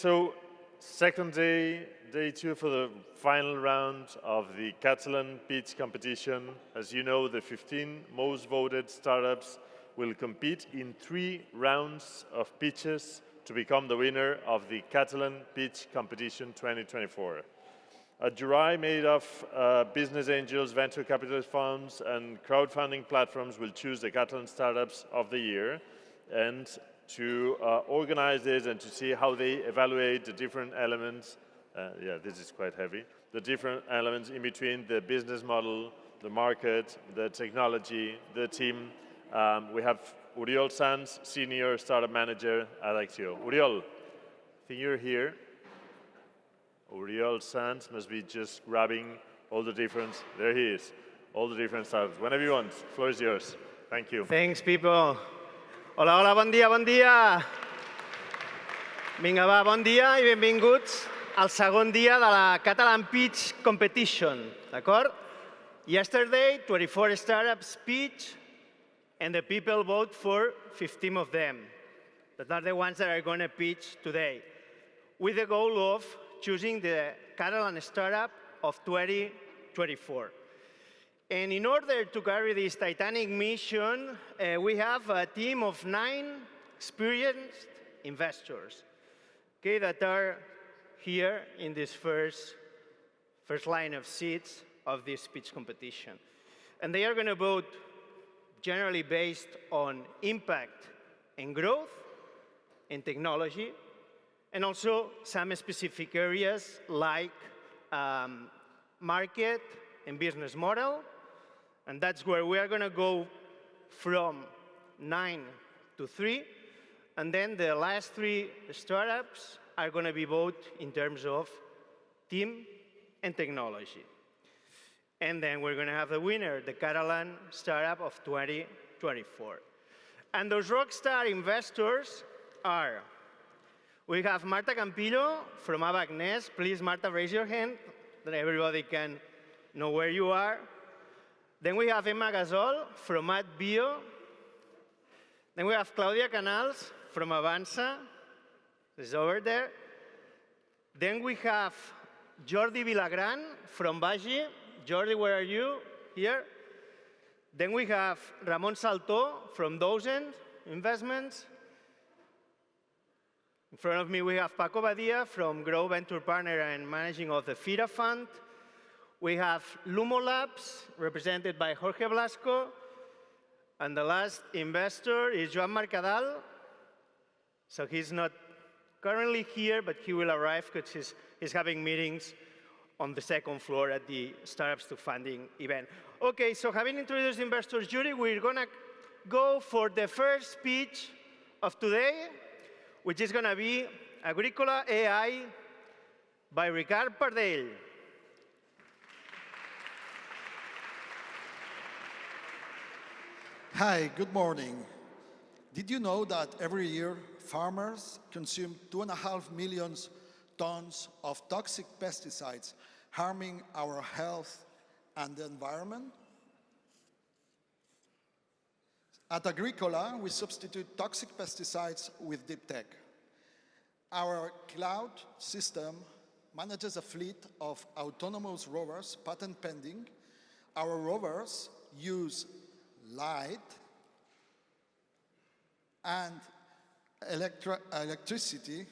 so second day, day 2 for the final round of the Catalan pitch competition. As you know, the 15 most voted startups will compete in 3 rounds of pitches to become the winner of the Catalan Pitch Competition 2024. A jury made of business angels, venture capitalist funds, and crowdfunding platforms will choose the Catalan startups of the year. And to organize this and to see how they evaluate the different elements, yeah, this is quite heavy, the different elements in between the business model, the market, the technology, the team. We have Oriol Sanz, Senior Startup Manager at ACCIÓ. Oriol, I think you're here. Oriol Sanz must be just grabbing all the different, there he is, all the different startups. Whenever you want, the floor is yours. Thank you. Thanks, people. Hola, hola, bon dia, bon dia. Vinga, va, bon dia i benvinguts al segon dia de la Catalan Pitch Competition, d'acord? Yesterday, 24 startups pitch, and the people vote for 15 of them. That are the ones that are going to pitch today, with the goal of choosing the Catalan startup of 2024. And in order to carry this titanic mission, we have a team of 9 experienced investors, okay, that are here in this first line of seats of this pitch competition. And they are going to vote generally based on impact and growth and technology, and also some specific areas like market and business model. And that's where we are going to go from 9 to 3. And then the last 3 startups are going to be voted in terms of team and technology. And then we're going to have the winner, the Catalan startup of 2024. And those rockstar investors are, we have Marta Campillo from Abagnès. Please, Marta, raise your hand, that everybody can know where you are. Then we have Emma Gasol from AdBio. Then we have Claudia Canals from Avança. Is over there. Then we have Jordi Vilagran from Bagi. Jordi, where are you? Here. Then we have Ramon Saltó from Dozen Investments. In front of me, we have Paco Badia from Grow Venture Partner and Managing of the FIRA Fund. We have Lumo Labs, represented by Jorge Blasco. And the last investor is Joan Mercadal. So he's not currently here, but he will arrive because he's having meetings on the second floor at the Startups to Funding event. Okay, so having introduced the investors jury, we're going to go for the first speech of today, which is going to be Agrikola AI by Ricard Pardell. Hi, good morning. Did you know that every year farmers consume 2.5 million tons of toxic pesticides, harming our health and the environment? At Agrikola, we substitute toxic pesticides with deep tech. Our cloud system manages a fleet of autonomous rovers, patent pending. Our rovers use light and electricity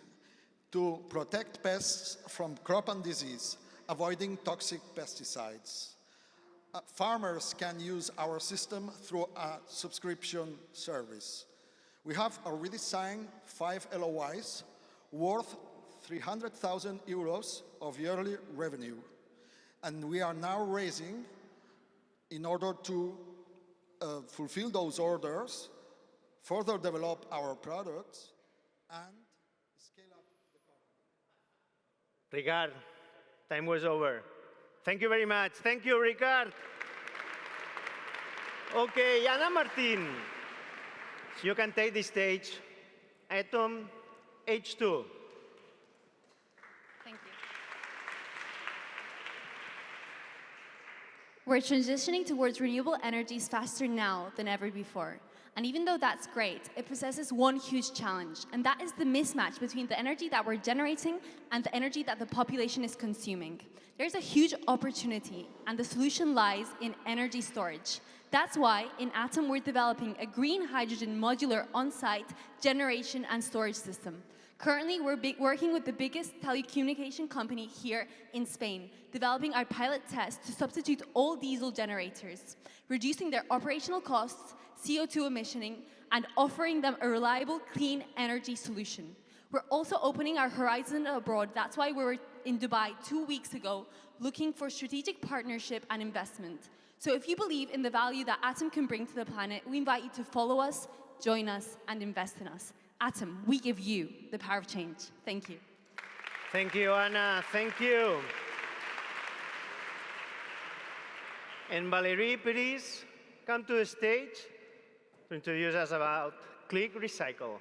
to protect pests from crop and disease, avoiding toxic pesticides. Farmers can use our system through a subscription service. We have already signed 5 LOIs worth 300,000 euros of yearly revenue. And we are now raising in order to fulfill those orders, further develop our products, and scale up the company. Ricard, time was over. Thank you very much. Thank you, Ricard. Okay, Ana Martin, so you can take the stage. Item H2. Thank you. We're transitioning towards renewable energies faster now than ever before. And even though that's great, it possesses one huge challenge, and that is the mismatch between the energy that we're generating and the energy that the population is consuming. There's a huge opportunity, and the solution lies in energy storage. That's why, in Atom, we're developing a green hydrogen modular on-site generation and storage system. Currently, we're working with the biggest telecommunication company here in Spain, developing our pilot test to substitute all diesel generators, reducing their operational costs, CO2 emissioning, and offering them a reliable, clean energy solution. We're also opening our horizon abroad. That's why we were in Dubai 2 weeks ago, looking for strategic partnership and investment. So if you believe in the value that Atom can bring to the planet, we invite you to follow us, join us, and invest in us. Atom, we give you the power of change. Thank you. Thank you, Anna. Thank you. And Valérie, please come to the stage to introduce us about Clic Recycle.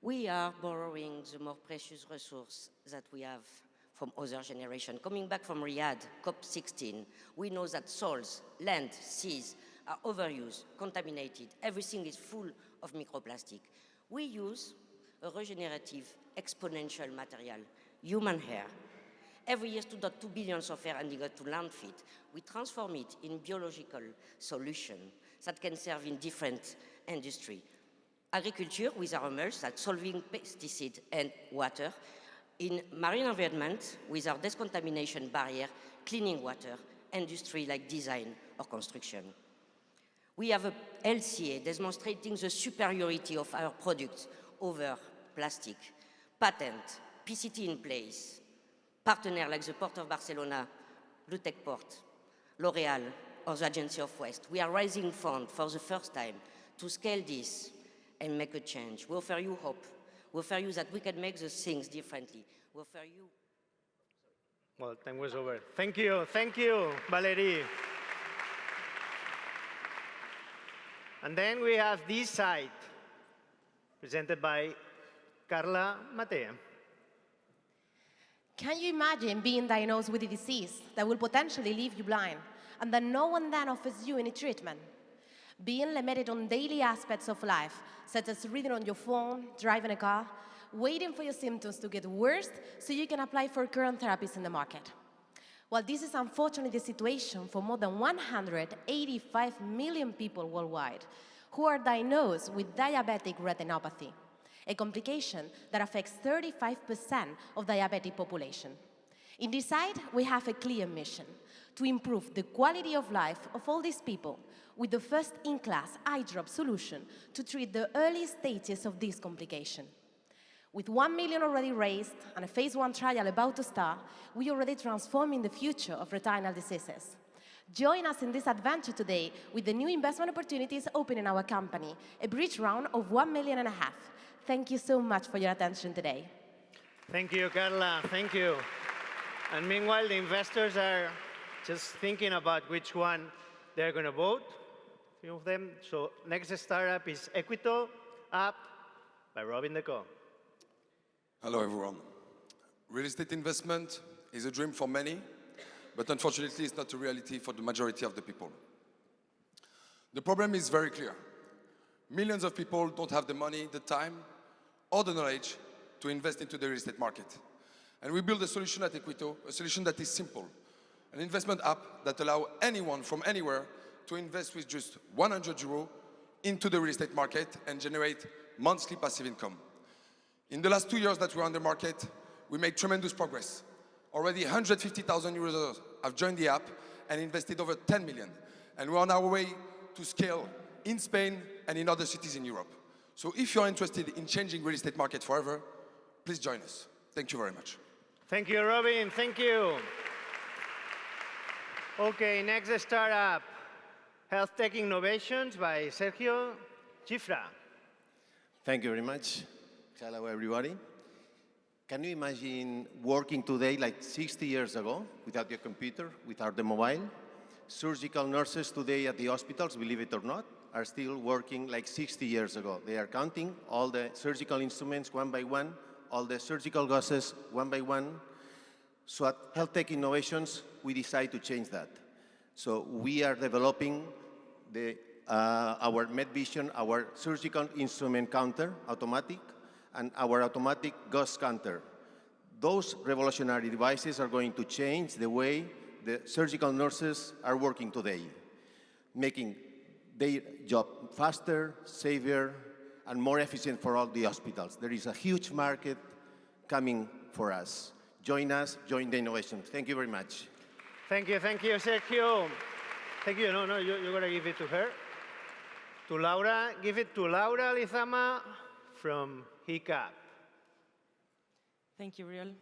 We are borrowing the more precious resource that we have from other generations. Coming back from Riyadh, COP16, we know that soils, land, seas are overused, contaminated. Everything is full of microplastic. We use a regenerative exponential material, human hair. Every year, 2.2 billion of hair ending up to landfill. We transform it in biological solution that can serve in different industry. Agriculture with our mulch that's solving pesticide and water. In marine environment with our discontamination barrier, cleaning water, industry like design or construction. We have a LCA demonstrating the superiority of our products over plastic. Patent, PCT in place. Partners like the Port of Barcelona, Blue Tech Port, L'Oréal, or the Agency of Waste. We are raising funds for the first time to scale this and make a change. We offer you hope. We offer you that we can make the things differently. We offer you... Well, time was over. Thank you, Valérie. And then we have this side, presented by Carla Matea. Can you imagine being diagnosed with a disease that will potentially leave you blind, and that no one then offers you any treatment? Being limited on daily aspects of life, such as reading on your phone, driving a car, waiting for your symptoms to get worse so you can apply for current therapies in the market. Well, this is unfortunately the situation for more than 185 million people worldwide who are diagnosed with diabetic retinopathy, a complication that affects 35% of diabetic population. In this side, we have a clear mission: to improve the quality of life of all these people with the first-in-class eye drop solution to treat the early stages of this complication. With 1 million already raised and a phase 1 trial about to start, we are already transforming the future of retinal diseases. Join us in this adventure today with the new investment opportunities open in our company, a bridge round of 1.5 million. Thank you so much for your attention today. Thank you, Carla. Thank you. And meanwhile, the investors are just thinking about which one they're going to vote, a few of them. So next startup is Equito, up by Robin Deco. Hello, everyone. Real estate investment is a dream for many, but unfortunately, it's not a reality for the majority of the people. The problem is very clear. Millions of people don't have the money, the time, or the knowledge to invest into the real estate market. And we build a solution at Equito, a solution that is simple, an investment app that allows anyone from anywhere to invest with just 100 euros into the real estate market and generate monthly passive income. In the last 2 years that we're on the market, we made tremendous progress. Already 150,000 users have joined the app and invested over 10 million. And we're on our way to scale in Spain and in other cities in Europe. So if you're interested in changing real estate market forever, please join us. Thank you very much. Thank you, Robin. Thank you. Okay, next startup, Healthtech Innovations by Sergio Gifra. Thank you very much. Hello, everybody. Can you imagine working today like 60 years ago without your computer, without the mobile? Surgical nurses today at the hospitals, believe it or not, are still working like 60 years ago. They are counting all the surgical instruments one by one, all the surgical gauzes one by one. So at Healthtech Innovations, we decide to change that. So we are developing the our MedVision, our surgical instrument counter, automatic, and our automatic gauze counter. Those revolutionary devices are going to change the way the surgical nurses are working today, making their job faster, safer, and more efficient for all the hospitals. There is a huge market coming for us. Join us, join the innovation. Thank you very much. Thank you, Sergio. Thank you. No, you're going to give it to her. To Laura, give it to Laura Lizama from Heecap. Thank you, Riol.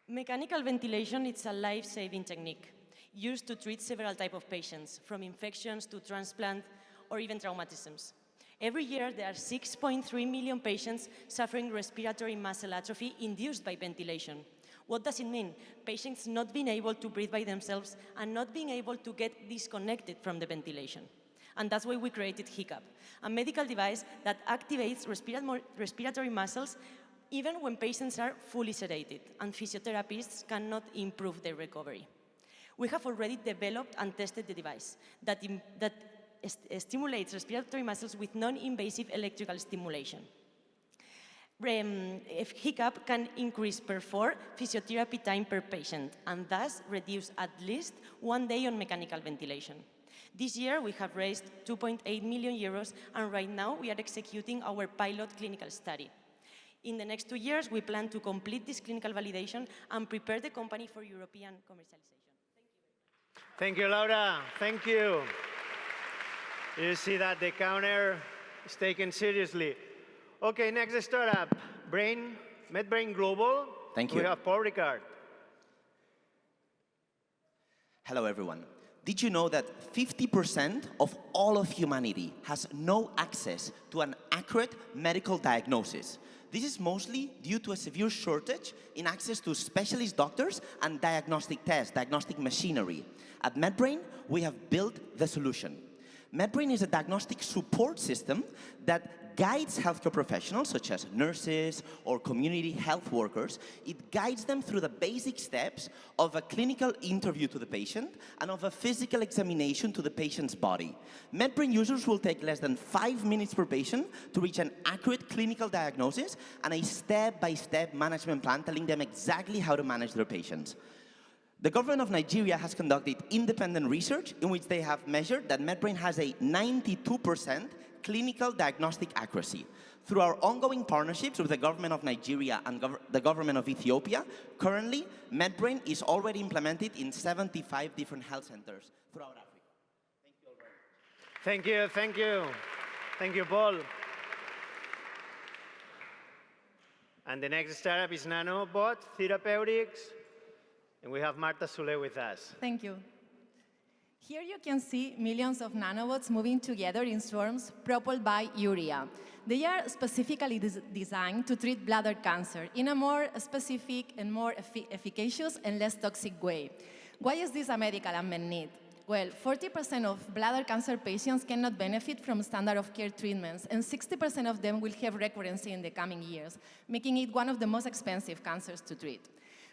Mechanical ventilation is a life-saving technique used to treat several types of patients, from infections to transplant or even traumatisms. Every year, there are 6.3 million patients suffering respiratory muscle atrophy induced by ventilation. What does it mean? Patients not being able to breathe by themselves and not being able to get disconnected from the ventilation. And that's why we created Heecap, a medical device that activates respiratory muscles even when patients are fully sedated and physiotherapists cannot improve their recovery. We have already developed and tested the device that stimulates respiratory muscles with non-invasive electrical stimulation. Heecap can increase per 4 physiotherapy time per patient and thus reduce at least 1 day on mechanical ventilation. This year, we have raised 2.8 million euros, and right now we are executing our pilot clinical study. In the next 2 years, we plan to complete this clinical validation and prepare the company for European commercialization. Thank you, Laura. Thank you. You see that the counter is taken seriously. Okay, next startup, Medbrain Global. Thank you. We have Paul Ricard. Hello, everyone. Did you know that 50% of all of humanity has no access to an accurate medical diagnosis? This is mostly due to a severe shortage in access to specialist doctors and diagnostic tests, diagnostic machinery. At Medbrain, we have built the solution. Medbrain is a diagnostic support system that guides healthcare professionals, such as nurses or community health workers. It guides them through the basic steps of a clinical interview to the patient and of a physical examination to the patient's body. Medbrain users will take less than 5 minutes per patient to reach an accurate clinical diagnosis and a step-by-step management plan telling them exactly how to manage their patients. The government of Nigeria has conducted independent research in which they have measured that Medbrain has a 92% clinical diagnostic accuracy. Through our ongoing partnerships with the government of Nigeria and the government of Ethiopia, currently, Medbrain is already implemented in 75 different health centers throughout Africa. Thank you all very much. Thank you, thank you. Thank you, Paul. And the next startup is Nanobots, Therapeutics. And we have Marta Sule with us. Thank you. Here you can see millions of nanobots moving together in swarms propelled by urea. They are specifically designed to treat bladder cancer in a more specific and more efficacious and less toxic way. Why is this a medical unmet need? Well, 40% of bladder cancer patients cannot benefit from standard of care treatments, and 60% of them will have recurrence in the coming years, making it one of the most expensive cancers to treat.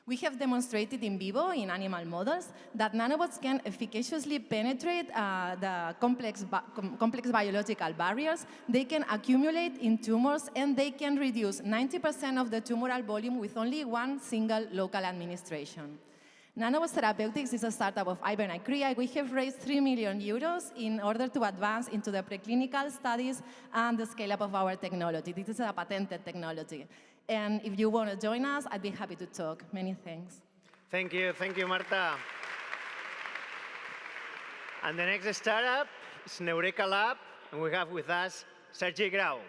We have demonstrated in vivo, in animal models, that nanobots can efficaciously penetrate the complex biological barriers. They can accumulate in tumors, and they can reduce 90% of the tumoral volume with only one single local administration. Nanobots Therapeutics is a startup of Iber and Clic. We have raised 3 million euros in order to advance into the preclinical studies and the scale-up of our technology. This is a patented technology. And if you want to join us, I'd be happy to talk. Many thanks. Thank you, Marta. And the next startup is Neurekalab, and we have with us Sergi Grau.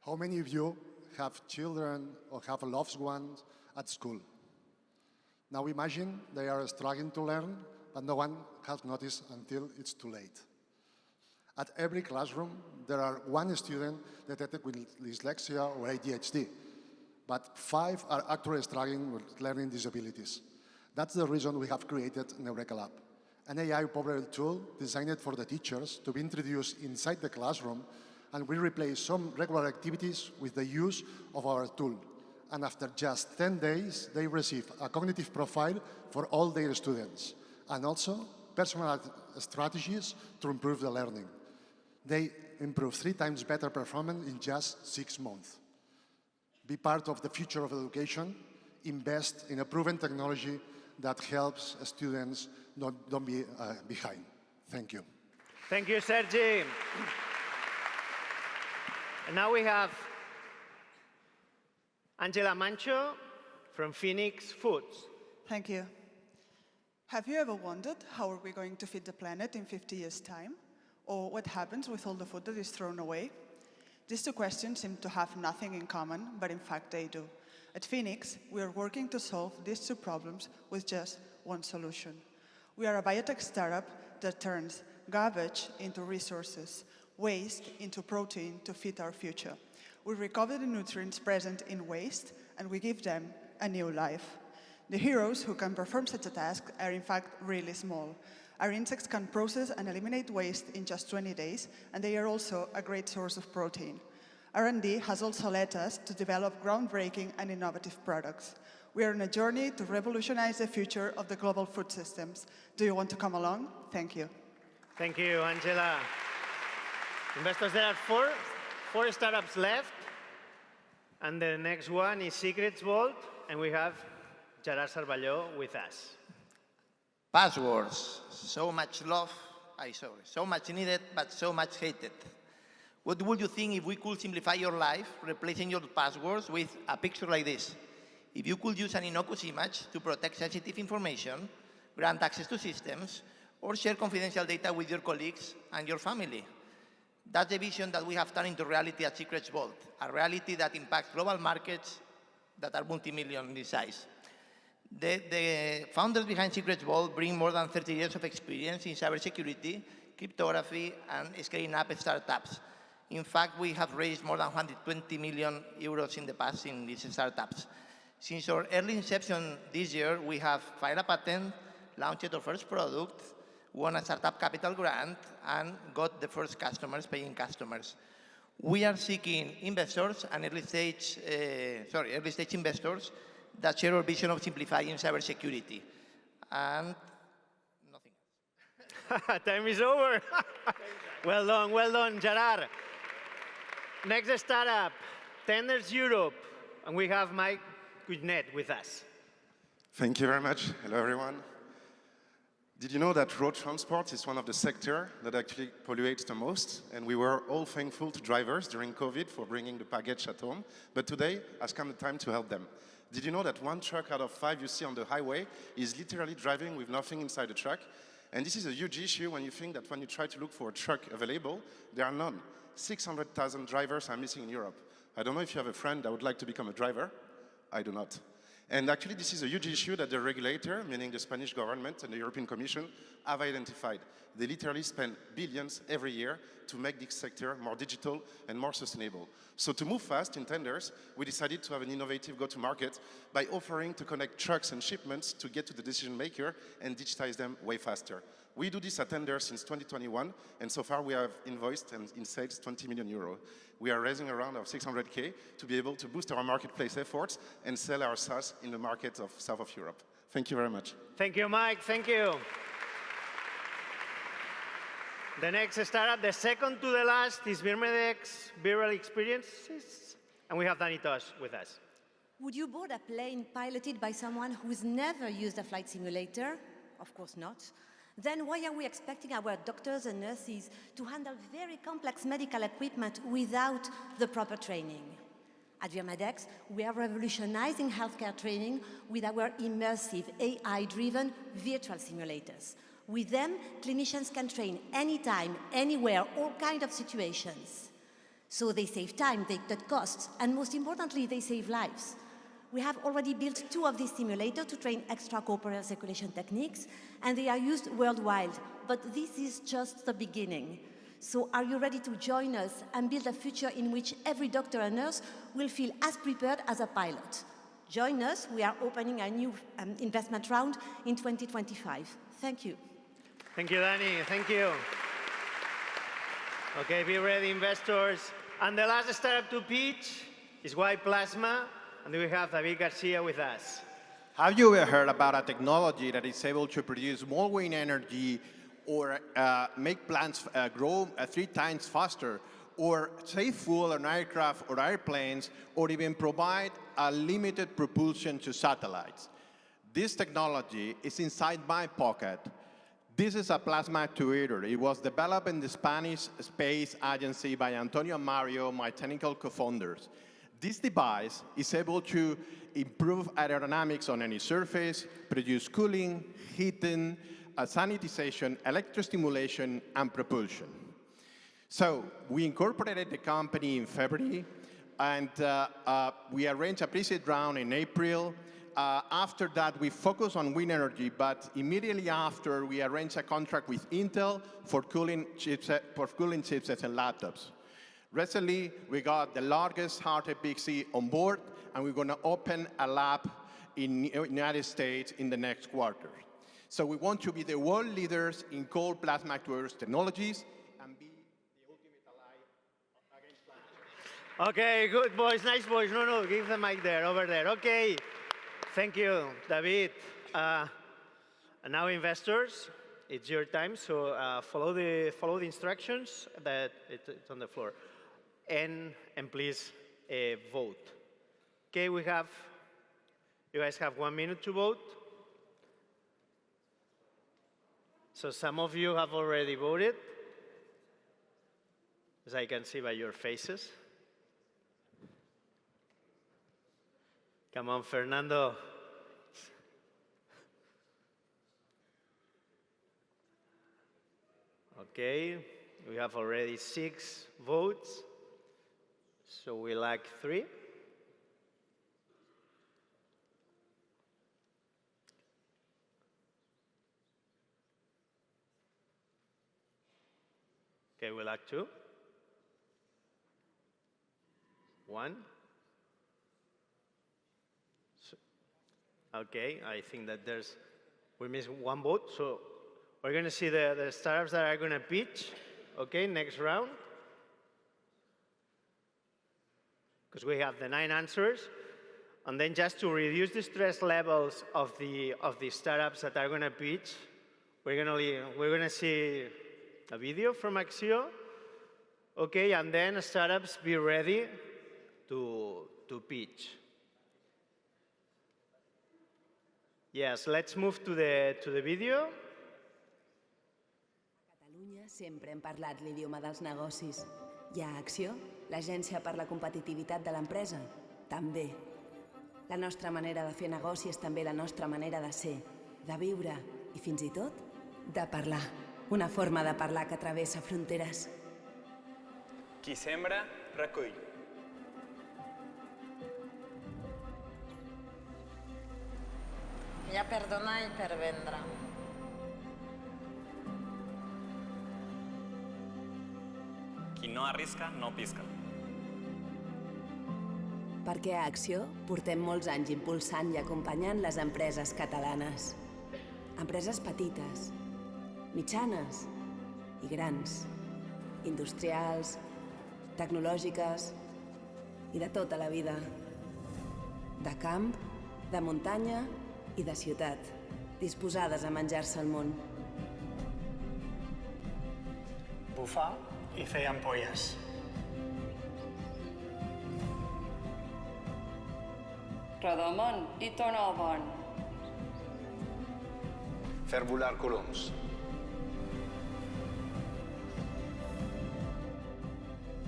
How many of you have children or have loved ones at school? Now imagine they are struggling to learn, but no one has noticed until it's too late. At every classroom, there are 1 student detected with dyslexia or ADHD, but 5 are actually struggling with learning disabilities. That's the reason we have created Neurekalab, an AI-powered tool designed for the teachers to be introduced inside the classroom, and we replace some regular activities with the use of our tool. And after just 10 days, they receive a cognitive profile for all their students, and also personalized strategies to improve the learning. They improve 3 times better performance in just 6 months. Be part of the future of education. Invest in a proven technology that helps students don't be behind. Thank you. Thank you, Sergi. And now we have Angela Mancho from Phoenix Foods. Thank you. Have you ever wondered how are we going to feed the planet in 50 years' time? Or what happens with all the food that is thrown away? These 2 questions seem to have nothing in common, but in fact they do. At Phoenix, we are working to solve these 2 problems with just one solution. We are a biotech startup that turns garbage into resources, waste into protein to feed our future. We recover the nutrients present in waste, and we give them a new life. The heroes who can perform such a task are in fact really small. Our insects can process and eliminate waste in just 20 days, and they are also a great source of protein. R&D has also led us to develop groundbreaking and innovative products. We are on a journey to revolutionize the future of the global food systems. Do you want to come along? Thank you. Thank you, Angela. Investors, there are four startups left, and the next one is Secrets Vault, and we have Gerard Cervelló with us. Passwords, so much love, so much needed, but so much hated. What would you think if we could simplify your life, replacing your passwords with a picture like this? If you could use an innocuous image to protect sensitive information, grant access to systems, or share confidential data with your colleagues and your family. That's the vision that we have turned into reality at Secrets Vault, a reality that impacts global markets that are multi-million in size. The founders behind Secrets Vault bring more than 30 years of experience in cybersecurity, cryptography, and scaling up startups. In fact, we have raised more than 120 million euros in the past in these startups. Since our early inception this year, we have filed a patent, launched our first product, won a startup capital grant, and got the first customers, paying customers. We are seeking investors and early stage investors that share our vision of simplifying cybersecurity. And nothing else. Time is over. Well done, Gerard. Next startup, Tennders Europe, and we have Mike Gugnet with us. Thank you very much. Hello, everyone. Did you know that road transport is one of the sectors that actually pollutes the most? And we were all thankful to drivers during COVID for bringing the package at home. But today has come the time to help them. Did you know that 1 truck out of 5 you see on the highway is literally driving with nothing inside the truck? And this is a huge issue when you think that when you try to look for a truck available, there are none. 600,000 drivers are missing in Europe. I don't know if you have a friend that would like to become a driver. I do not. And actually, this is a huge issue that the regulator, meaning the Spanish government and the European Commission, have identified. They literally spend billions every year to make this sector more digital and more sustainable. So to move fast in Tennders, we decided to have an innovative go-to-market by offering to connect trucks and shipments to get to the decision maker and digitize them way faster. We do this at Tennders since 2021, and so far we have invoiced and in sales 20 million euro. We are raising a round of 600K to be able to boost our marketplace efforts and sell our SaaS in the markets of south of Europe. Thank you very much. Thank you, Mike. Thank you. The next startup, the second to the last, is Virmideix Viral Experiences, and we have Dani Tosh with us. Would you board a plane piloted by someone who's never used a flight simulator? Of course not. Then why are we expecting our doctors and nurses to handle very complex medical equipment without the proper training? At Virmideix, we are revolutionizing healthcare training with our immersive AI-driven virtual simulators. With them, clinicians can train anytime, anywhere, all kinds of situations. So they save time, they cut costs, and most importantly, they save lives. We have already built 2 of these simulators to train extracorporeal circulation techniques, and they are used worldwide. But this is just the beginning. So are you ready to join us and build a future in which every doctor and nurse will feel as prepared as a pilot? Join us. We are opening a new investment round in 2025. Thank you. Thank you, Dani. Thank you. Okay, be ready, investors. And the last startup to pitch is YPlasma, and we have David Garcia with us. Have you ever heard about a technology that is able to produce more wind energy or make plants grow 3 times faster, or save fuel on aircraft or airplanes, or even provide unlimited propulsion to satellites? This technology is inside my pocket. This is a plasma actuator. It was developed in the Spanish space agency by Antonio and Mario, my technical co-founders. This device is able to improve aerodynamics on any surface, produce cooling, heating, sanitization, electrostimulation, and propulsion. So we incorporated the company in February, and we arranged a pre-seed round in April. After that, we focused on wind energy, but immediately after, we arranged a contract with Intel for cooling chipsets and laptops. Recently, we got the largest Healthtech PXE on board, and we're going to open a lab in the United States in the next quarter. So we want to be the world leaders in cold plasma actuators technologies and be the ultimate ally against climate change. Okay, good boys, nice boys. No, give the mic there, over there. Okay, thank you, David. And now, investors, it's your time. So follow the instructions that it's on the floor, and please vote. Okay, you guys have 1 minute to vote. So some of you have already voted, as I can see by your faces. Come on, Fernando. Okay, we have already 6 votes, so we lack 3. Okay, we lack 2. 1. Okay, I think that we missed 1 vote, so we're going to see the startups that are going to pitch, okay, next round. Because we have the 9 answers. And then just to reduce the stress levels of the startups that are going to pitch, we're going to see a video from ACCIÓ, okay, and then startups be ready to pitch. Yes, let's move to the video. A Catalunya sempre hem parlat l'idioma dels negocis. I a ACCIÓ, l'agència per la competitivitat de l'empresa, també. La nostra manera de fer negoci és també la nostra manera de ser, de viure i fins i tot de parlar. Una forma de parlar que travessa fronteres. Qui sembra, recull. Hi ha per donar i per vendre. Qui no arrisca, no pisca. Perquè a ACCIÓ portem molts anys impulsant i acompanyant les empreses catalanes. Empreses petites, mitjanes i grans, industrials, tecnològiques i de tota la vida. De camp, de muntanya i de ciutat, disposades a menjar-se el món. Bufar i fer ampolles. Rodar el món i tornar al bon. Fer volar coloms.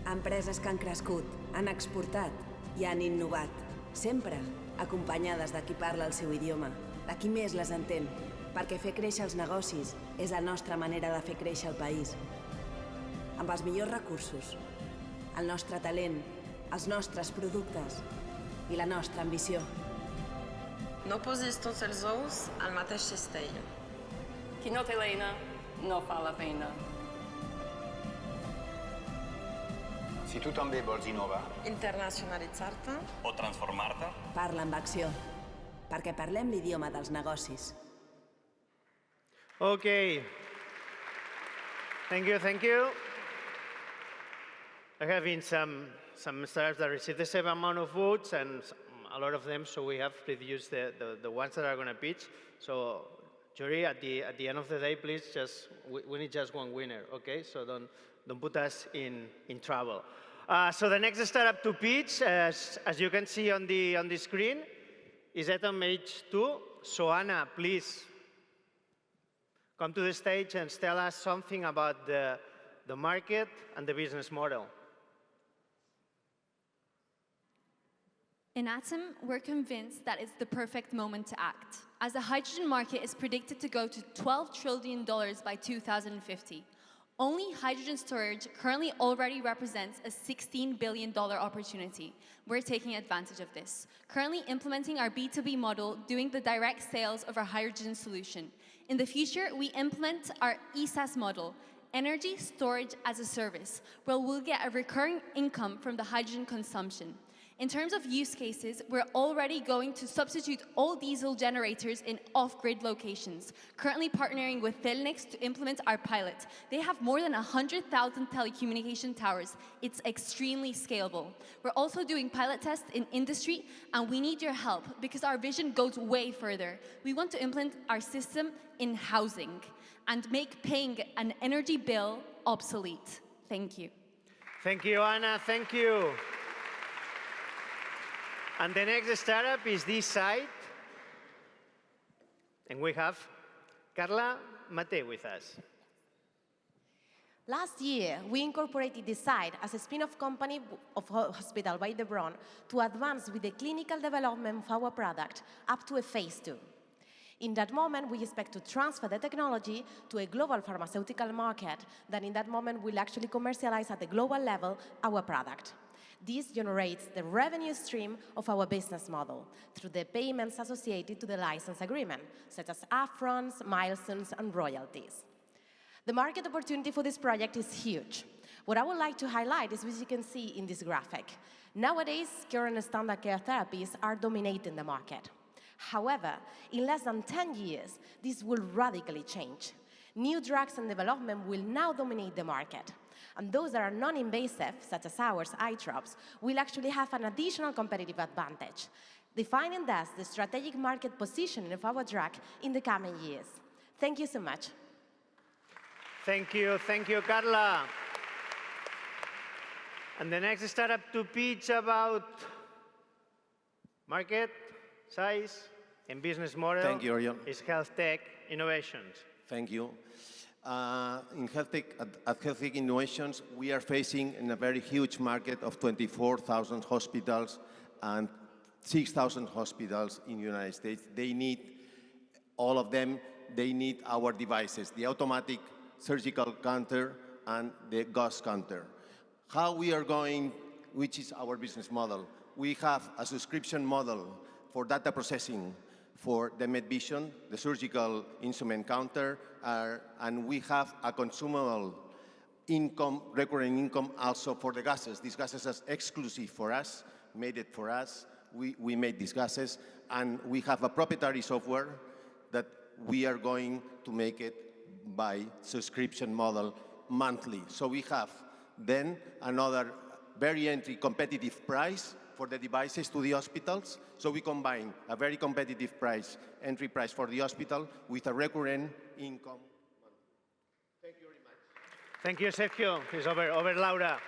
Empreses que han crescut, han exportat i han innovat, sempre acompanyades de qui parla el seu idioma, de qui més les entén, perquè fer créixer els negocis és la nostra manera de fer créixer el país. Amb els millors recursos, el nostre talent, els nostres productes i la nostra ambició. No posis tots els ous al mateix cistell. Qui no té l'eina, no fa la feina. Si tu també vols innovar, internacionalitzar-te o transformar-te, parla amb ACCIÓ, perquè parlem l'idioma dels negocis. Okay. Thank you. There have been some startups that received the same amount of votes and a lot of them, so we have reduced the ones that are going to pitch. So, jury, at the end of the day, please, we need just one winner, okay? So don't put us in trouble. So the next startup to pitch, as you can see on the screen, is Atom H2. So Anna, please come to the stage and tell us something about the market and the business model. In Atom, we're convinced that it's the perfect moment to act, as the hydrogen market is predicted to go to $12 trillion by 2050. Only hydrogen storage currently already represents a $16 billion opportunity. We're taking advantage of this, currently implementing our B2B model, doing the direct sales of our hydrogen solution. In the future, we implement our ESAS model, Energy Storage as a Service, where we'll get a recurring income from the hydrogen consumption. In terms of use cases, we're already going to substitute all diesel generators in off-grid locations, currently partnering with Therapeutics to implement our pilot. They have more than 100,000 telecommunication towers. It's extremely scalable. We're also doing pilot tests in industry, and we need your help because our vision goes way further. We want to implement our system in housing and make paying an energy bill obsolete. Thank you. Thank you, Anna. Thank you. And the next startup is this side. And we have Carla Mate with us. Last year, we incorporated this site as a spin-off company of Hospital Vall d'Hebron to advance with the clinical development of our product up to a phase 2. In that moment, we expect to transfer the technology to a global pharmaceutical market that in that moment will actually commercialize at the global level our product. This generates the revenue stream of our business model through the payments associated to the license agreement, such as upfronts, milestones, and royalties. The market opportunity for this project is huge. What I would like to highlight is what you can see in this graphic. Nowadays, current standard care therapies are dominating the market. However, in less than 10 years, this will radically change. New drugs and development will now dominate the market. And those that are non-invasive, such as ours, eye drops, will actually have an additional competitive advantage, defining thus the strategic market positioning of our drug in the coming years. Thank you so much. Thank you, Carla. And the next startup to pitch about market, size, and business model Thank you, Orion. is Healthtech Innovations. Thank you. In Healthtech, at Healthtech Innovations, we are facing in a very huge market of 24,000 hospitals and 6,000 hospitals in the United States. They need, all of them, they need our devices, the automatic surgical counter and the gauze counter. How we are going, which is our business model? We have a subscription model for data processing for the MedVision, the surgical instrument counter, and we have a consumable income, recurring income also for the gases. These gases are exclusive for us, made it for us. We made these gases, and we have a proprietary software that we are going to make it by subscription model monthly. So we have then another very entry competitive price for the devices to the hospitals. So we combine a very competitive price, entry price for the hospital with a recurrent income. Thank you very much. Thank you, Sergio. It's over Laura.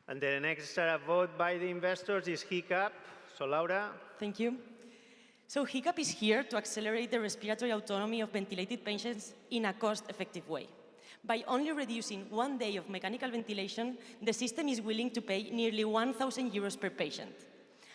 And the next vote by the investors is Heecap. So Laura. Thank you. So Heecap is here to accelerate the respiratory autonomy of ventilated patients in a cost-effective way. By only reducing 1 day of mechanical ventilation, the system is willing to pay nearly 1,000 euros per patient.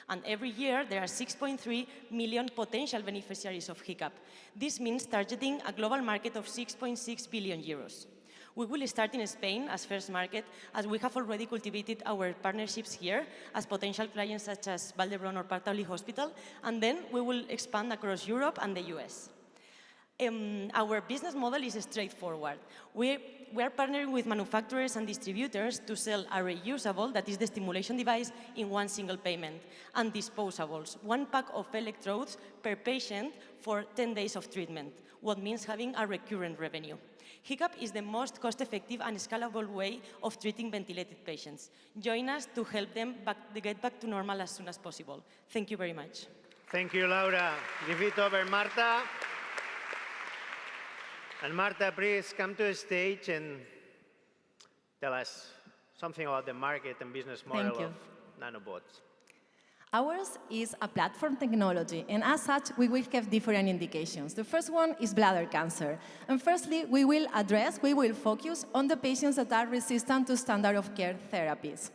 And every year, there are 6.3 million potential beneficiaries of Heecap. This means targeting a global market of 6.6 billion euros. We will start in Spain as first market, as we have already cultivated our partnerships here as potential clients such as Vall d'Hebron or Partauli Hospital, and then we will expand across Europe and the US. Our business model is straightforward. We are partnering with manufacturers and distributors to sell a reusable, that is the stimulation device, in one single payment, and disposables, 1 pack of electrodes per patient for 10 days of treatment, what means having a recurrent revenue. Heecap is the most cost-effective and scalable way of treating ventilated patients. Join us to help them get back to normal as soon as possible. Thank you very much. Thank you, Laura. Give it over, Marta. And Marta, please come to the stage and tell us something about the market and business model of Nanobots. Ours is a platform technology, and as such, we will have different indications. The first one is bladder cancer. And firstly, we will focus on the patients that are resistant to standard of care therapies.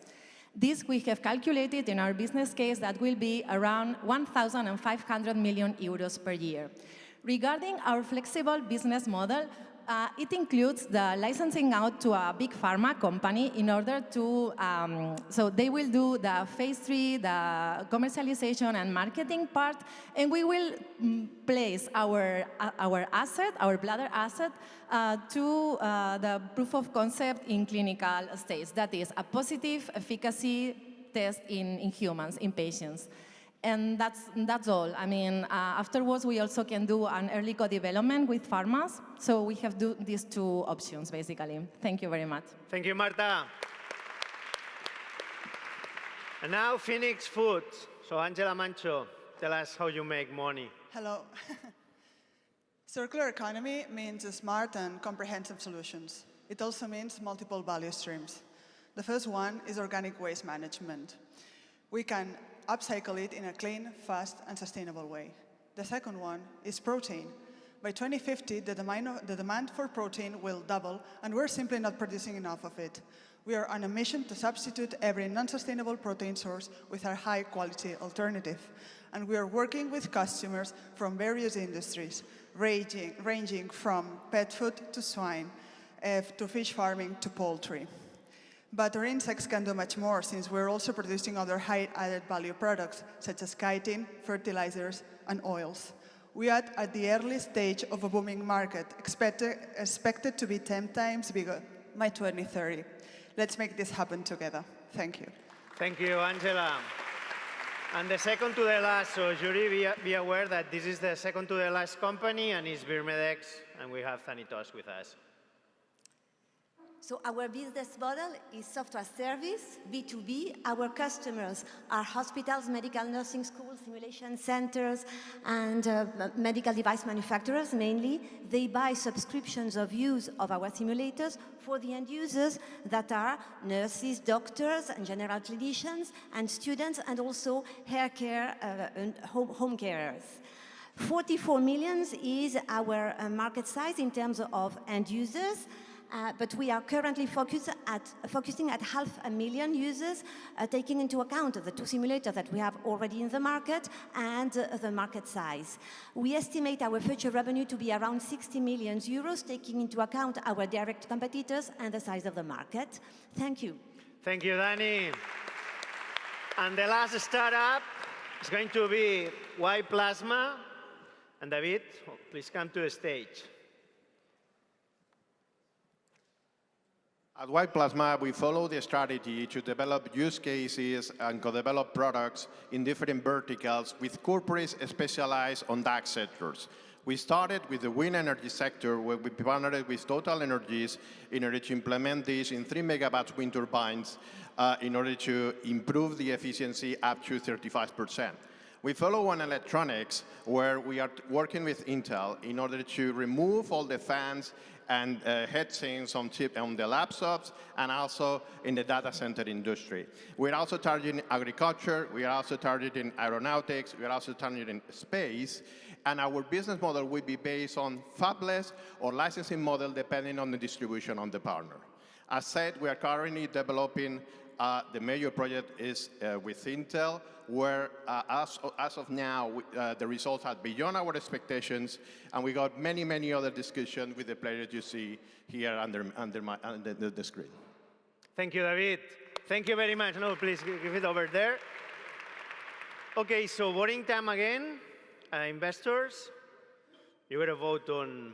This we have calculated in our business case that will be around 1,500 million euros per year. Regarding our flexible business model, it includes the licensing out to a big pharma company in order to, so they will do the phase 3, the commercialization and marketing part, and we will place our asset, our bladder asset, to the proof of concept in clinical stage. That is a positive efficacy test in humans, in patients. And that's all. I mean, afterwards, we also can do an early co-development with pharmas. So we have these two options, basically. Thank you very much. Thank you, Marta. And now, Phoenix Foods. So, Angela Mancho, tell us how you make money. Hello. Circular economy means smart and comprehensive solutions. It also means multiple value streams. The first one is organic waste management. We can upcycle it in a clean, fast, and sustainable way. The second one is protein. By 2050, the demand for protein will double, and we're simply not producing enough of it. We are on a mission to substitute every non-sustainable protein source with our high-quality alternative. And we are working with customers from various industries, ranging from pet food to swine, to fish farming to poultry. But our insects can do much more, since we're also producing other high added value products, such as chitin, fertilizers, and oils. We are at the early stage of a booming market, expected to be 10 times bigger by 2030. Let's make this happen together. Thank you. Thank you, Angela. And the second to the last, so jury, be aware that this is the second to the last company, and it's Virmideix, and we have Thanatos with us. So our business model is software service, B2B. Our customers are hospitals, medical nursing schools, simulation centers, and medical device manufacturers mainly. They buy subscriptions of use of our simulators for the end users that are nurses, doctors, and general clinicians, and students, and also hair care and home carers. 44 million is our market size in terms of end users. But we are currently focusing at 500,000 users, taking into account the two simulators that we have already in the market and the market size. We estimate our future revenue to be around 60 million euros, taking into account our direct competitors and the size of the market. Thank you. Thank you, Dani. And the last startup is going to be YPlasma. And David, please come to the stage. At YPlasma, we follow the strategy to develop use cases and co-develop products in different verticals with corporates specialized on that sectors. We started with the wind energy sector, where we partnered with Total Energies in order to implement this in 3 megawatts wind turbines in order to improve the efficiency up to 35%. We follow on electronics, where we are working with Intel in order to remove all the fans and headsinks on the laptops, and also in the data center industry. We're also targeting agriculture, we are also targeting aeronautics, we are also targeting space, and our business model will be based on fabless or licensing model depending on the distribution on the partner. As said, we are currently developing the major project is with Intel, where as of now, the results are beyond our expectations, and we got many, many other discussions with the players you see here under the screen. Thank you, David. Thank you very much. No, please give it over there. Okay, so voting time again. Investors, you got to vote on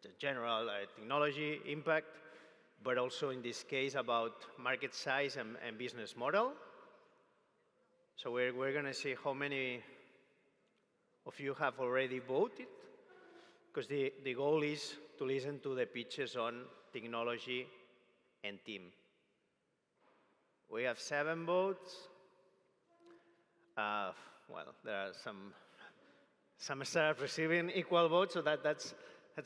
the general technology impact, but also in this case about market size and business model. So we're going to see how many of you have already voted, because the goal is to listen to the pitches on technology and team. We have 7 votes. Well, there are some startups receiving equal votes, so that's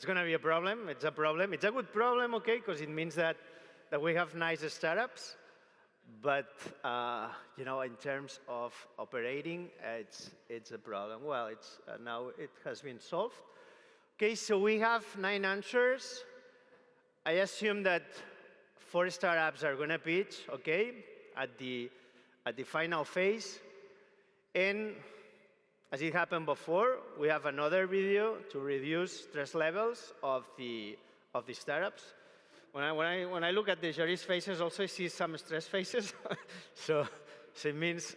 going to be a problem. It's a problem. It's a good problem, okay, because it means that we have nice startups. But you know, in terms of operating, it's a problem. Well, now it has been solved. Okay, so we have 9 answers. I assume that 4 startups are going to pitch, okay, at the final phase. And as it happened before, we have another video to reduce stress levels of the startups. When I look at the jury's faces, also I see some stress faces. so it means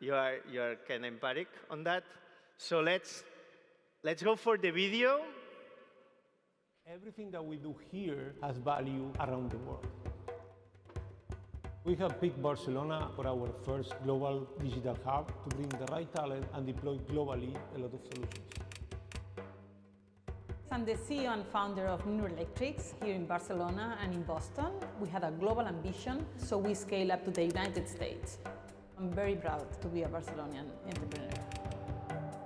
you are kind of empathic on that. So let's go for the video. Everything that we do here has value around the world. We have picked Barcelona for our first global digital hub to bring the right talent and deploy globally a lot of solutions. I'm the CEO and founder of Neurekalab here in Barcelona and in Boston. We had a global ambition, so we scale up to the United States. I'm very proud to be a Barcelonian entrepreneur.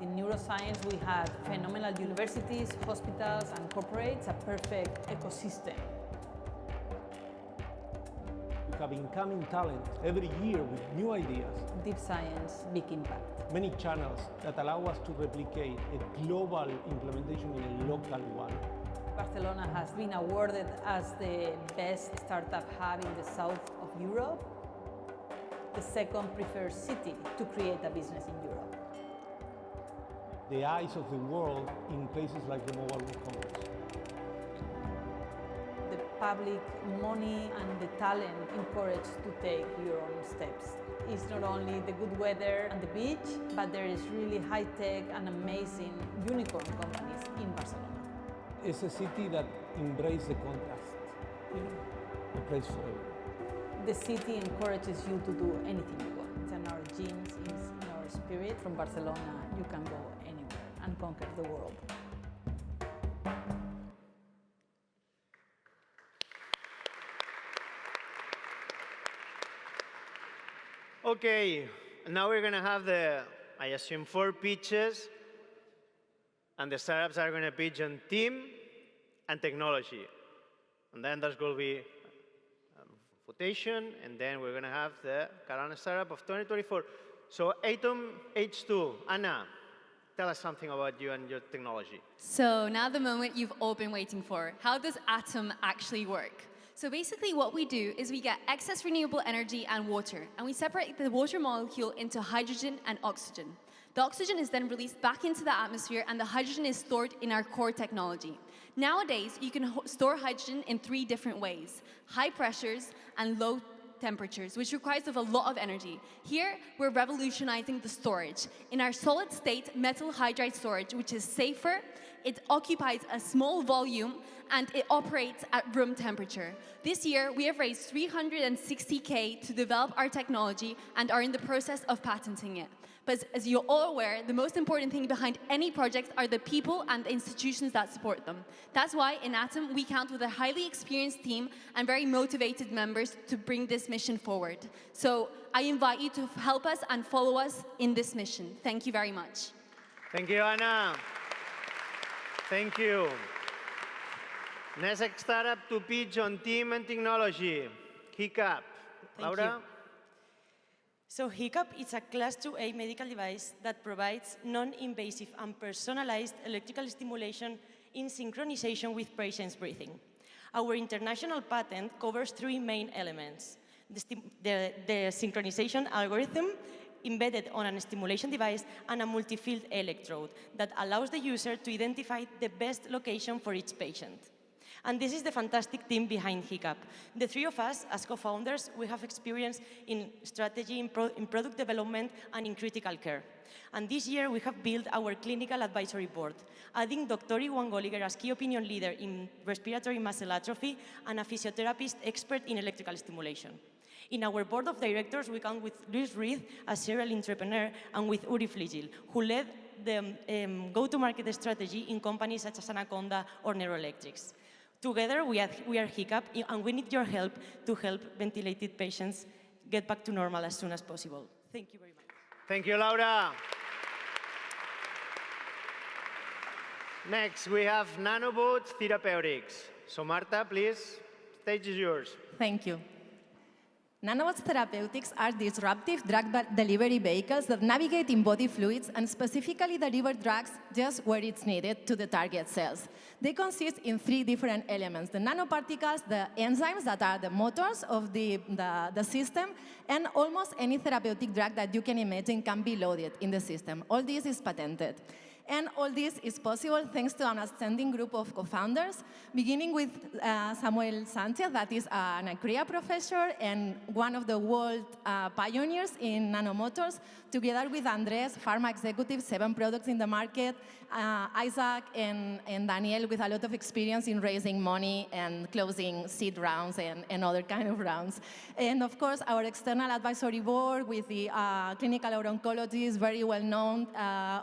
In neuroscience, we had phenomenal universities, hospitals, and corporates, a perfect ecosystem. We have incoming talent every year with new ideas. Deep science, big impact. Many channels that allow us to replicate a global implementation in a local one. Barcelona has been awarded as the best startup hub in the south of Europe, the second preferred city to create a business in Europe. The eyes of the world in places like the Mobile World Congress. The public money and the talent encouraged to take your own steps. It's not only the good weather and the beach, but there is really high-tech and amazing unicorn companies in Barcelona. It's a city that embraces the contrast, you know, a place for everyone. The city encourages you to do anything you want. It's in our genes, it's in our spirit. From Barcelona, you can go anywhere and conquer the world. Okay, now we're going to have I assume 4 pitches, and the startups are going to pitch on team and technology. And then there's going to be votation, and then we're going to have the Catalan startup of 2024. So Atom H2, Anna, tell us something about you and your technology. So now the moment you've all been waiting for. How does Atom actually work? So basically what we do is we get excess renewable energy and water, and we separate the water molecule into hydrogen and oxygen. The oxygen is then released back into the atmosphere, and the hydrogen is stored in our core technology. Nowadays, you can store hydrogen in 3 different ways: high pressures and low temperatures, which requires a lot of energy. Here, we're revolutionizing the storage. In our solid-state metal hydride storage, which is safer, it occupies a small volume, and it operates at room temperature. This year, we have raised $360K to develop our technology and are in the process of patenting it. But as you're all aware, the most important thing behind any project are the people and the institutions that support them. That's why in Atom, we count with a highly experienced team and very motivated members to bring this mission forward. So I invite you to help us and follow us in this mission. Thank you very much. Thank you, Anna. Thank you. Next startup to pitch on team and technology, Heecap. Laura? So Heecap is a Class 2A medical device that provides non-invasive and personalized electrical stimulation in synchronization with patient's breathing. Our international patent covers 3 main elements: the synchronization algorithm embedded on a stimulation device and a multi-field electrode that allows the user to identify the best location for each patient. And this is the fantastic team behind Heecap. The 3 of us, as co-founders, we have experience in strategy, in product development, and in critical care. And this year, we have built our clinical advisory board, adding Dr. Iwan Goliger as key opinion leader in respiratory muscle atrophy and a physiotherapist expert in electrical stimulation. In our board of directors, we count with Luis Ruiz, a serial entrepreneur, and with Uri Fligil, who led the go-to-market strategy in companies such as Anaconda or Neurekalab. Together, we are Heecap, and we need your help to help ventilated patients get back to normal as soon as possible. Thank you very much. Thank you, Laura. Next, we have Nanobots Therapeutics. So Marta, please, stage is yours. Thank you. Nanobots Therapeutics are disruptive drug delivery vehicles that navigate in body fluids and specifically deliver drugs just where it's needed to the target cells. They consist in 3 different elements: the nanoparticles, the enzymes that are the motors of the system, and almost any therapeutic drug that you can imagine can be loaded in the system. All this is patented. And all this is possible thanks to an outstanding group of co-founders, beginning with Samuel Sanchez, that is an ACCIÓ professor and one of the world pioneers in nanomotors, together with Andres, pharma executive, 7 products in the market, Isaac and Daniel with a lot of experience in raising money and closing seed rounds and other kind of rounds. And of course, our external advisory board with the clinical oncologists, very well known,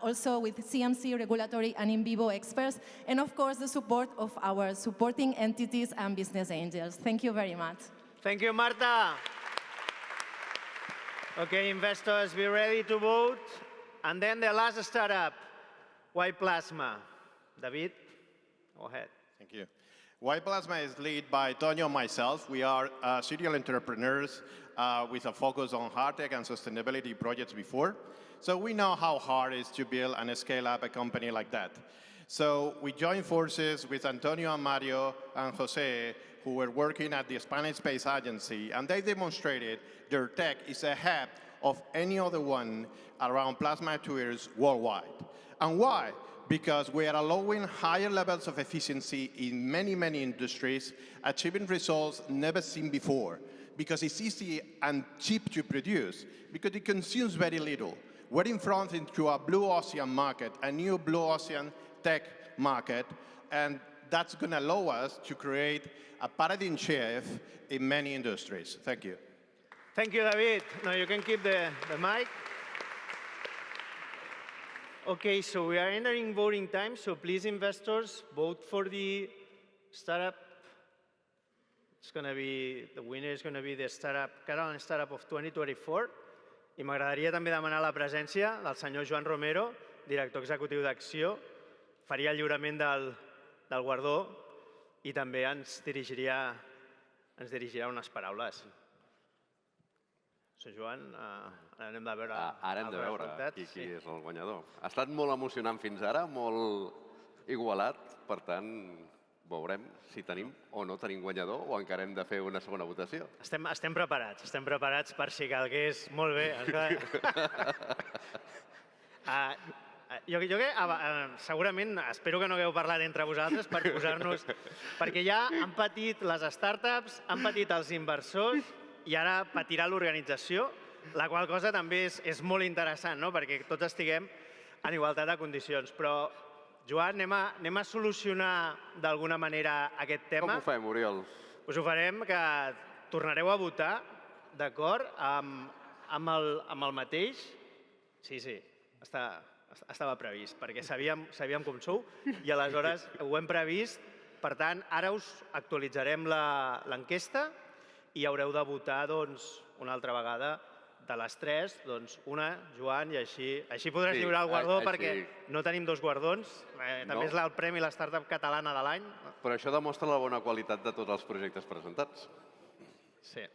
also with CMC, regulatory, and in vivo experts, and of course, the support of our supporting entities and business angels. Thank you very much. Thank you, Marta. Okay, investors, be ready to vote. And then the last startup, YPlasma. David, go ahead. Thank you. YPlasma is led by Tonio and myself. We are serial entrepreneurs with a focus on Healthtech and sustainability projects before. So we know how hard it is to build and scale up a company like that. So we joined forces with Antonio and Mario and Jose, who were working at the Spanish Space Agency, and they demonstrated their tech is ahead of any other one around plasma tubes worldwide. And why? Because we are allowing higher levels of efficiency in many, many industries, achieving results never seen before. Because it's easy and cheap to produce, because it consumes very little. We're in front into a blue ocean market, a new blue ocean tech market, and that's going to allow us to create a paradigm shift in many industries. Thank you. Thank you, David. Now you can keep the mic. Okay, so we are entering voting time, so please, investors, vote for the startup. It's going to be, the winner is going to be the Catalan Startup of 2024. I m'agradaria també demanar la presència del senyor Joan Romero, director executiu d'ACCIÓ. Faria el lliurament del guardó i també ens dirigirà unes paraules. Senyor Joan, ara hem de veure... Ara hem de veure qui és el guanyador. Ha estat molt emocionant fins ara, molt igualat, per tant, veurem si tenim o no tenim guanyador o encara hem de fer una segona votació. Estem preparats per si calgués. Molt bé. Jo segurament, espero que no hagueu parlat entre vosaltres per posar-nos... Perquè ja han patit les startups, han patit els inversors i ara patirà l'organització, la qual cosa també és molt interessant, perquè tots estiguem en igualtat de condicions. Però Joan, anem a solucionar d'alguna manera aquest tema. Com ho fem, Oriol? Us ho farem que tornareu a votar, d'acord, amb el mateix. Sí, estava previst, perquè sabíem com sou i aleshores ho hem previst. Per tant, ara us actualitzarem l'enquesta i haureu de votar una altra vegada de les 3, una, Joan, i així podràs lliurar el guardó perquè no tenim 2 guardons. També és el Premi la Startup Catalana de l'any. Però això demostra la bona qualitat de tots els projectes presentats. Sí.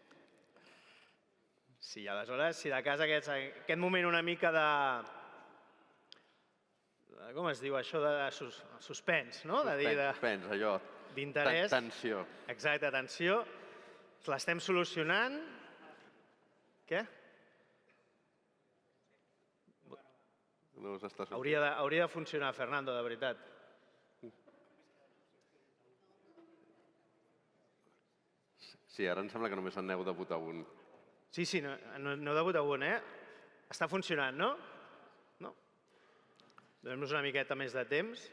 Sí, aleshores, si de cas aquest moment una mica de... Com es diu això de suspens, no? Suspens, allò. D'interès. Tensió. Exacte, tensió. L'estem solucionant. Què? Hauria de funcionar, Fernando, de veritat. Sí, ara em sembla que només en heu de votar un. Sí, n'heu de votar un, eh? Està funcionant, no? No? Donem-nos una miqueta més de temps.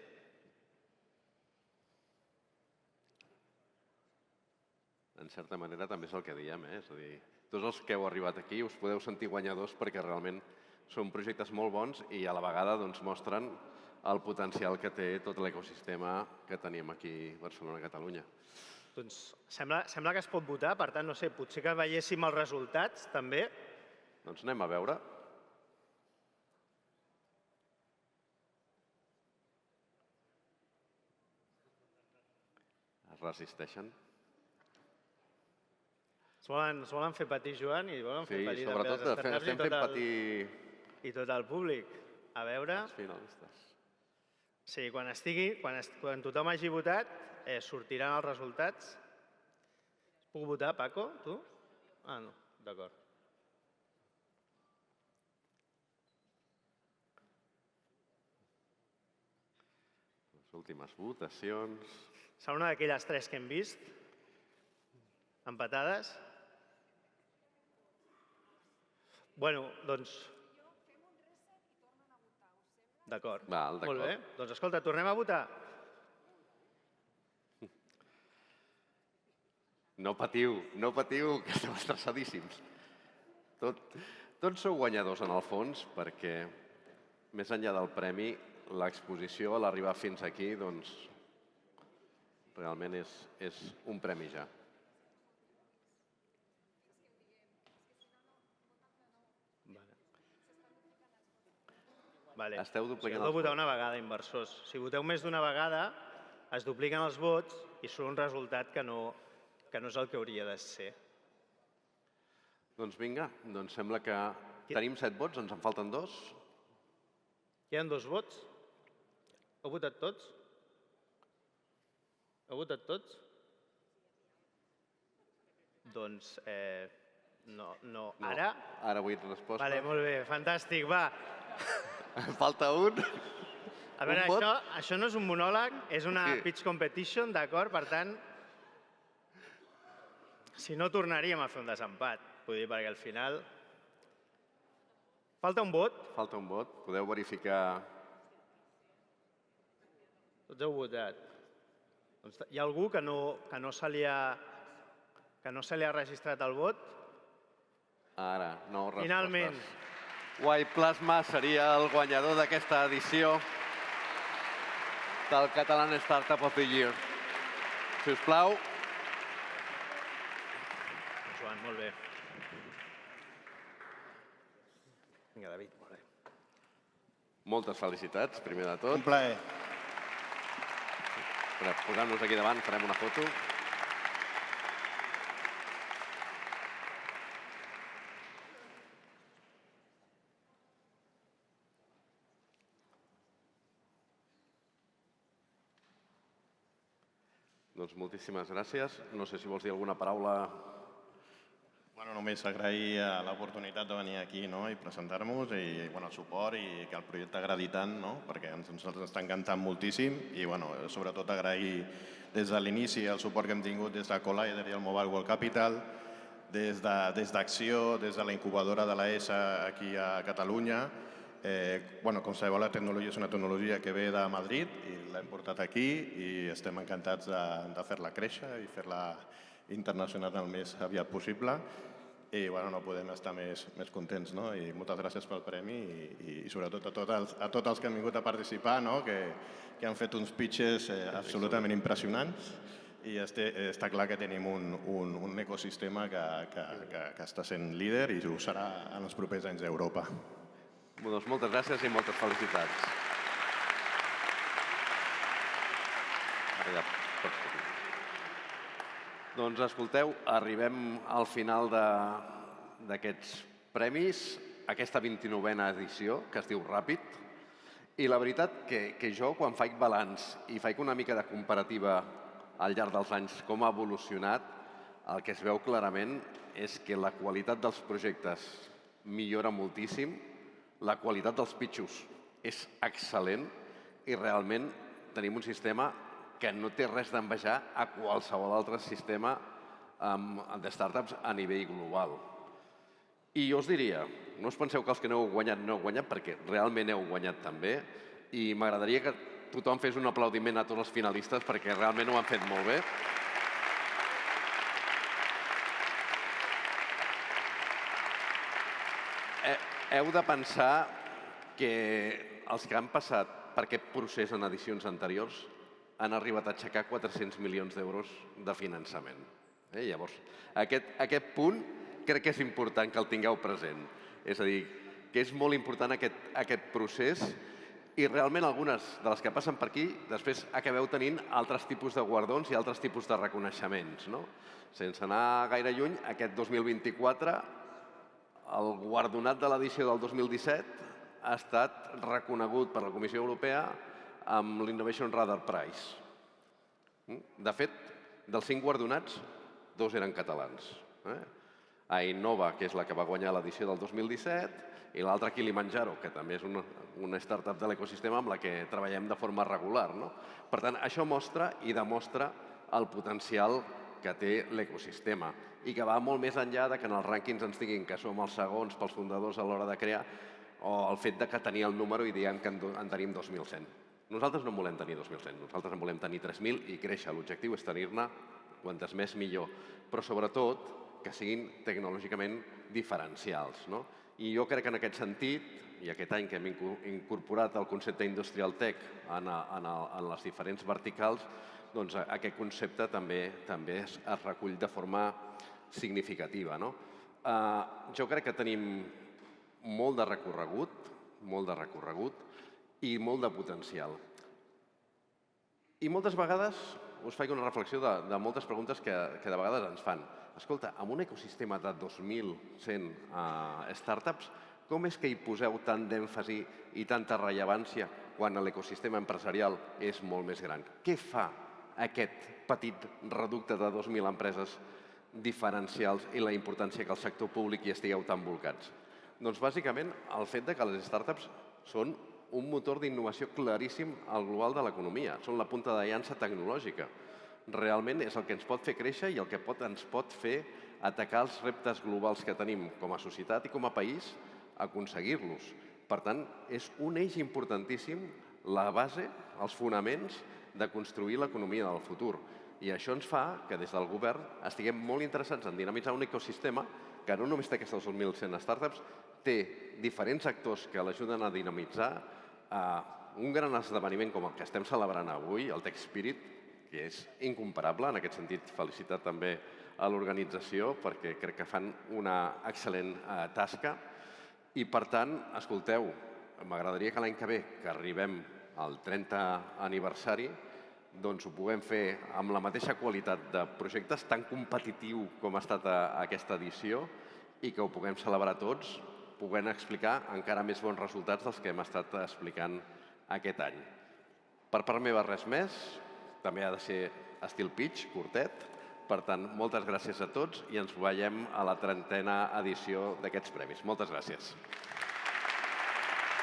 En certa manera també és el que diem, és a dir, tots els que heu arribat aquí us podeu sentir guanyadors perquè realment Són projectes molt bons i a la vegada mostren el potencial que té tot l'ecosistema que tenim aquí a Barcelona, Catalunya. Doncs sembla que es pot votar, per tant, no sé, potser que veiéssim els resultats, també. Doncs anem a veure. Es resisteixen. Es volen fer patir, Joan, i volen fer patir també les startups estem fent patir i tot el públic. A veure... Els finalistes. Sí, quan tothom hagi votat, sortiran els resultats. Puc votar, Paco, tu? Ah, no, d'acord. Les últimes votacions... Serà una d'aquelles 3 que hem vist, empatades. Bueno, doncs... D'acord. Molt bé. Doncs escolta, tornem a votar. No patiu, que esteu estressadíssims. Tots sou guanyadors en el fons perquè, més enllà del premi, l'exposició, l'arribar fins aquí, doncs, realment és un premi ja. Esteu duplicant els vots. Heu de votar una vegada, inversors. Si voteu més d'una vegada, es dupliquen els vots i surt un resultat que no és el que hauria de ser. Doncs vinga, doncs sembla que tenim 7 vots, ens en falten 2. Hi ha 2 vots? Heu votat tots? Heu votat tots? Doncs no. Ara? Ara vull resposta. Vale, molt bé, fantàstic, va. Falta un. A veure, això no és un monòleg, és una pitch competition, d'acord? Per tant, si no, tornaríem a fer un desempat. Vull dir, perquè al final... Falta un vot? Falta un vot. Podeu verificar... Tots heu votat. Hi ha algú que no se li ha registrat el vot? Ara, no respostes. Finalment. YPlasma seria el guanyador d'aquesta edició del Catalan Startup of the Year. Si us plau. Joan, molt bé. Vinga, David, molt bé. Moltes felicitats, primer de tot. Un plaer. Posant-nos aquí davant, farem una foto. Doncs moltíssimes gràcies. No sé si vols dir alguna paraula. Bueno, només agrair l'oportunitat de venir aquí i presentar-nos i el suport i que el projecte agradi tant, perquè ens està encantant moltíssim i sobretot agrair des de l'inici el suport que hem tingut des de Collider i el Mobile World Capital, des d'ACCIÓ, des de la incubadora de l'ESA aquí a Catalunya. Com sabeu, la tecnologia és una tecnologia que ve de Madrid i l'hem portat aquí i estem encantats de fer-la créixer i fer-la internacional el més aviat possible i no podem estar més contents. I moltes gràcies pel premi i sobretot a tots els que han vingut a participar, que han fet uns pitches absolutament impressionants i està clar que tenim un ecosistema que està sent líder i ho serà en els propers anys a Europa. Doncs moltes gràcies i moltes felicitats. Doncs escolteu, arribem al final d'aquests premis, aquesta 29a edició, que es diu Ràpid, i la veritat que jo, quan faig balanç i faig una mica de comparativa al llarg dels anys com ha evolucionat, el que es veu clarament és que la qualitat dels projectes millora moltíssim, la qualitat dels pitxos és excel·lent i realment tenim un sistema que no té res d'envejar a qualsevol altre sistema de startups a nivell global. I jo us diria, no us penseu que els que no heu guanyat, perquè realment heu guanyat també, i m'agradaria que tothom fes un aplaudiment a tots els finalistes perquè realment ho han fet molt bé. heu de pensar que els que han passat per aquest procés en edicions anteriors han arribat a aixecar 400 milions d'euros de finançament. Llavors, aquest punt crec que és important que el tingueu present. És a dir, que és molt important aquest procés i realment algunes de les que passen per aquí després acabeu tenint altres tipus de guardons i altres tipus de reconeixements. Sense anar gaire lluny, aquest 2024, el guardonat de l'edició del 2017 ha estat reconegut per la Comissió Europea amb l'Innovation Radar Prize. De fet, dels 5 guardonats, 2 eren catalans. Innova, que és la que va guanyar l'edició del 2017, i l'altra Kilimanjaro, que també és una startup de l'ecosistema amb la que treballem de forma regular. Per tant, això mostra i demostra el potencial que té l'ecosistema i que va molt més enllà que en els rànquings ens diguin que som els segons pels fundadors a l'hora de crear o el fet que tenir el número i diguem que en tenim 2.100. Nosaltres no en volem tenir 2.100, nosaltres en volem tenir 3.000 i créixer. L'objectiu és tenir-ne quantes més millor, però sobretot que siguin tecnològicament diferencials. I jo crec que en aquest sentit, i aquest any que hem incorporat el concepte Industrial Tech en les diferents verticals, doncs aquest concepte també es recull de forma significativa. Jo crec que tenim molt de recorregut i molt de potencial. I moltes vegades us faig una reflexió de moltes preguntes que de vegades ens fan. Escolta, en un ecosistema de 2.100 startups, com és que hi poseu tant d'èmfasi i tanta rellevància quan l'ecosistema empresarial és molt més gran? Què fa aquest petit reducte de 2.000 empreses diferencials i la importància que el sector públic hi estigueu tan volcats? Doncs bàsicament el fet que les startups són un motor d'innovació claríssim al global de l'economia, són la punta de llança tecnològica. Realment és el que ens pot fer créixer i el que ens pot fer atacar els reptes globals que tenim com a societat i com a país, aconseguir-los. Per tant, és un eix importantíssim, la base, els fonaments de construir l'economia del futur. I això ens fa que des del govern estiguem molt interessats en dinamitzar un ecosistema que no només té aquestes 2.100 startups, té diferents actors que l'ajuden a dinamitzar un gran esdeveniment com el que estem celebrant avui, el Tech Spirit, que és incomparable. En aquest sentit, felicitar també a l'organització perquè crec que fan una excel·lent tasca. I, per tant, escolteu, m'agradaria que l'any que ve, que arribem al 30 aniversari, doncs ho puguem fer amb la mateixa qualitat de projectes, tan competitiu com ha estat aquesta edició, i que ho puguem celebrar tots, puguem explicar encara més bons resultats dels que hem estat explicant aquest any. Per part meva, res més. També ha de ser estil pitch, curtet. Per tant, moltes gràcies a tots i ens veiem a la 30a edició d'aquests premis. Moltes gràcies.